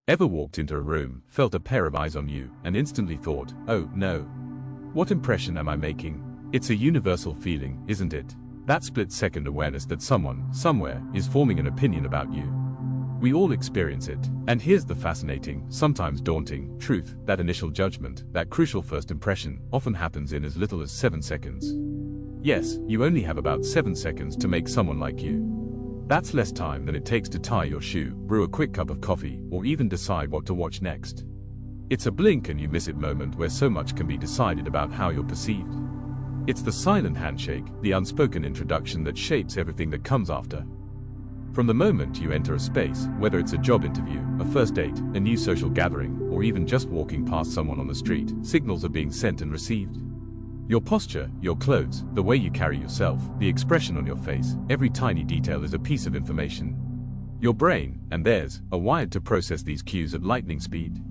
Ever walked into a room, felt a pair of eyes on you, and instantly thought, oh no, what impression am I making? It's a universal feeling, isn't it? That split-second awareness that someone, somewhere, is forming an opinion about you. We all experience it. And here's the fascinating, sometimes daunting, truth: that initial judgment, that crucial first impression, often happens in as little as 7 seconds. Yes, you only have about 7 seconds to make someone like you. That's less time than it takes to tie your shoe, brew a quick cup of coffee, or even decide what to watch next. It's a blink and you miss it moment where so much can be decided about how you're perceived. It's the silent handshake, the unspoken introduction that shapes everything that comes after. From the moment you enter a space, whether it's a job interview, a first date, a new social gathering, or even just walking past someone on the street, signals are being sent and received. Your posture, your clothes, the way you carry yourself, the expression on your face, every tiny detail is a piece of information. Your brain, and theirs, are wired to process these cues at lightning speed.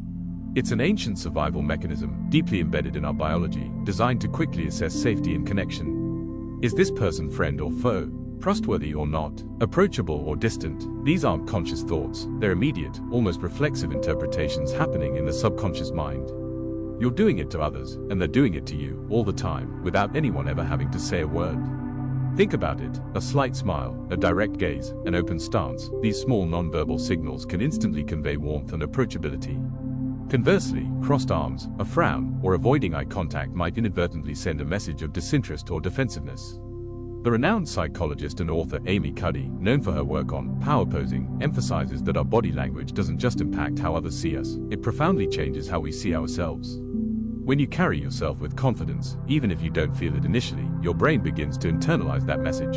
It's an ancient survival mechanism, deeply embedded in our biology, designed to quickly assess safety and connection. Is this person friend or foe? Trustworthy or not? Approachable or distant? These aren't conscious thoughts, they're immediate, almost reflexive interpretations happening in the subconscious mind. You're doing it to others, and they're doing it to you, all the time, without anyone ever having to say a word. Think about it: a slight smile, a direct gaze, an open stance. These small non-verbal signals can instantly convey warmth and approachability. Conversely, crossed arms, a frown, or avoiding eye contact might inadvertently send a message of disinterest or defensiveness. The renowned psychologist and author Amy Cuddy, known for her work on power posing, emphasizes that our body language doesn't just impact how others see us, it profoundly changes how we see ourselves. When you carry yourself with confidence, even if you don't feel it initially, your brain begins to internalize that message.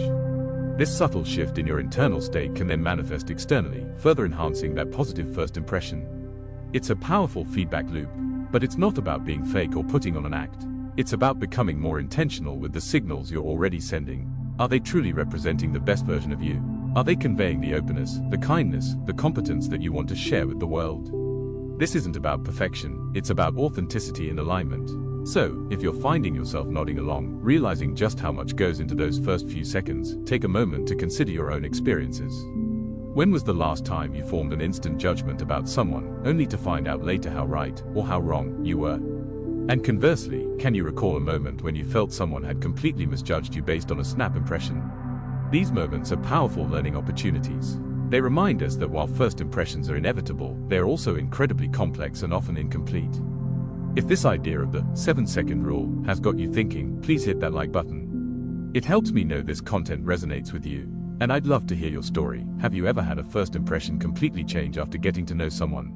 This subtle shift in your internal state can then manifest externally, further enhancing that positive first impression. It's a powerful feedback loop, but it's not about being fake or putting on an act. It's about becoming more intentional with the signals you're already sending. Are they truly representing the best version of you? Are they conveying the openness, the kindness, the competence that you want to share with the world? This isn't about perfection, it's about authenticity and alignment. So, if you're finding yourself nodding along, realizing just how much goes into those first few seconds, take a moment to consider your own experiences. When was the last time you formed an instant judgment about someone, only to find out later how right, or how wrong, you were? And conversely, can you recall a moment when you felt someone had completely misjudged you based on a snap impression? These moments are powerful learning opportunities. They remind us that while first impressions are inevitable, they are also incredibly complex and often incomplete. If this idea of the 7-second rule has got you thinking, please hit that like button. It helps me know this content resonates with you. And I'd love to hear your story. Have you ever had a first impression completely change after getting to know someone?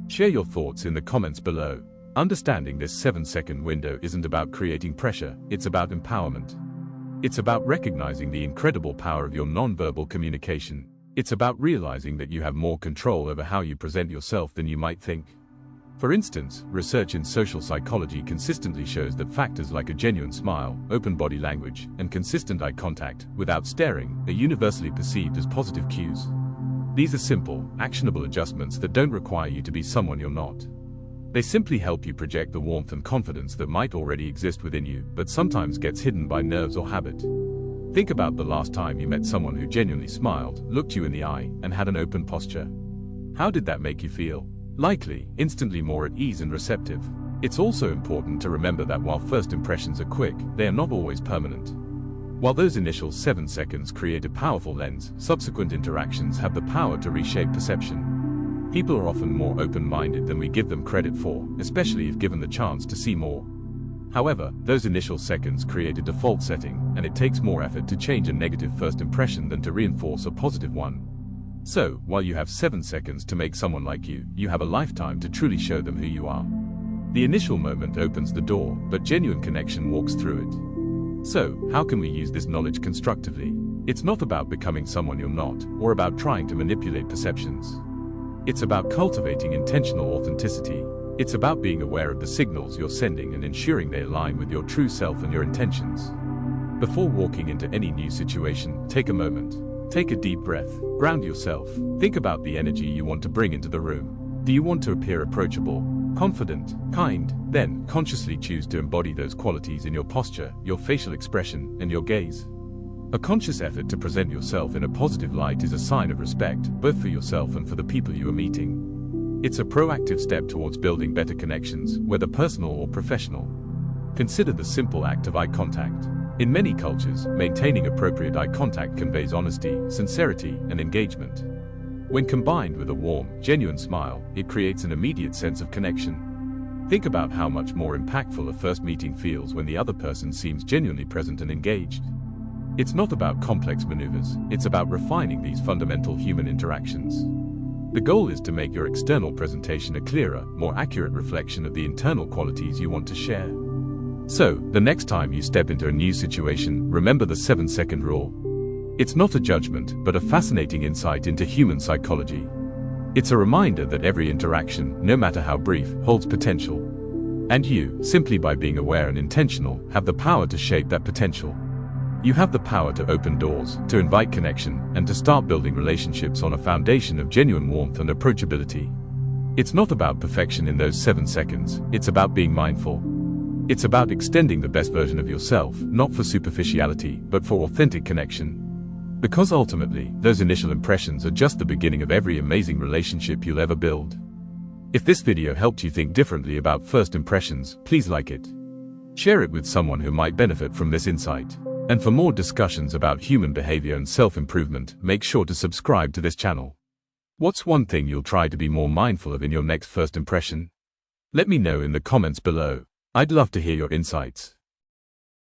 Share your thoughts in the comments below. Understanding this 7-second window isn't about creating pressure, it's about empowerment. It's about recognizing the incredible power of your non-verbal communication. It's about realizing that you have more control over how you present yourself than you might think. For instance, research in social psychology consistently shows that factors like a genuine smile, open body language, and consistent eye contact, without staring, are universally perceived as positive cues. These are simple, actionable adjustments that don't require you to be someone you're not. They simply help you project the warmth and confidence that might already exist within you, but sometimes gets hidden by nerves or habit. Think about the last time you met someone who genuinely smiled, looked you in the eye, and had an open posture. How did that make you feel? Likely, instantly more at ease and receptive. It's also important to remember that while first impressions are quick, they are not always permanent. While those initial 7 seconds create a powerful lens, subsequent interactions have the power to reshape perception. People are often more open-minded than we give them credit for, especially if given the chance to see more. However, those initial seconds create a default setting, and it takes more effort to change a negative first impression than to reinforce a positive one. So, while you have 7 seconds to make someone like you, you have a lifetime to truly show them who you are. The initial moment opens the door, but genuine connection walks through it. So, how can we use this knowledge constructively? It's not about becoming someone you're not, or about trying to manipulate perceptions. It's about cultivating intentional authenticity. It's about being aware of the signals you're sending and ensuring they align with your true self and your intentions. Before walking into any new situation, take a moment. Take a deep breath. Ground yourself. Think about the energy you want to bring into the room. Do you want to appear approachable, confident, kind? Then, consciously choose to embody those qualities in your posture, your facial expression, and your gaze. A conscious effort to present yourself in a positive light is a sign of respect, both for yourself and for the people you are meeting. It's a proactive step towards building better connections, whether personal or professional. Consider the simple act of eye contact. In many cultures, maintaining appropriate eye contact conveys honesty, sincerity, and engagement. When combined with a warm, genuine smile, it creates an immediate sense of connection. Think about how much more impactful a first meeting feels when the other person seems genuinely present and engaged. It's not about complex maneuvers, it's about refining these fundamental human interactions. The goal is to make your external presentation a clearer, more accurate reflection of the internal qualities you want to share. So, the next time you step into a new situation, remember the 7-second rule. It's not a judgment, but a fascinating insight into human psychology. It's a reminder that every interaction, no matter how brief, holds potential. And you, simply by being aware and intentional, have the power to shape that potential. You have the power to open doors, to invite connection, and to start building relationships on a foundation of genuine warmth and approachability. It's not about perfection in those 7 seconds, it's about being mindful. It's about extending the best version of yourself, not for superficiality, but for authentic connection. Because ultimately, those initial impressions are just the beginning of every amazing relationship you'll ever build. If this video helped you think differently about first impressions, please like it. Share it with someone who might benefit from this insight. And for more discussions about human behavior and self-improvement, make sure to subscribe to this channel. What's one thing you'll try to be more mindful of in your next first impression? Let me know in the comments below. I'd love to hear your insights.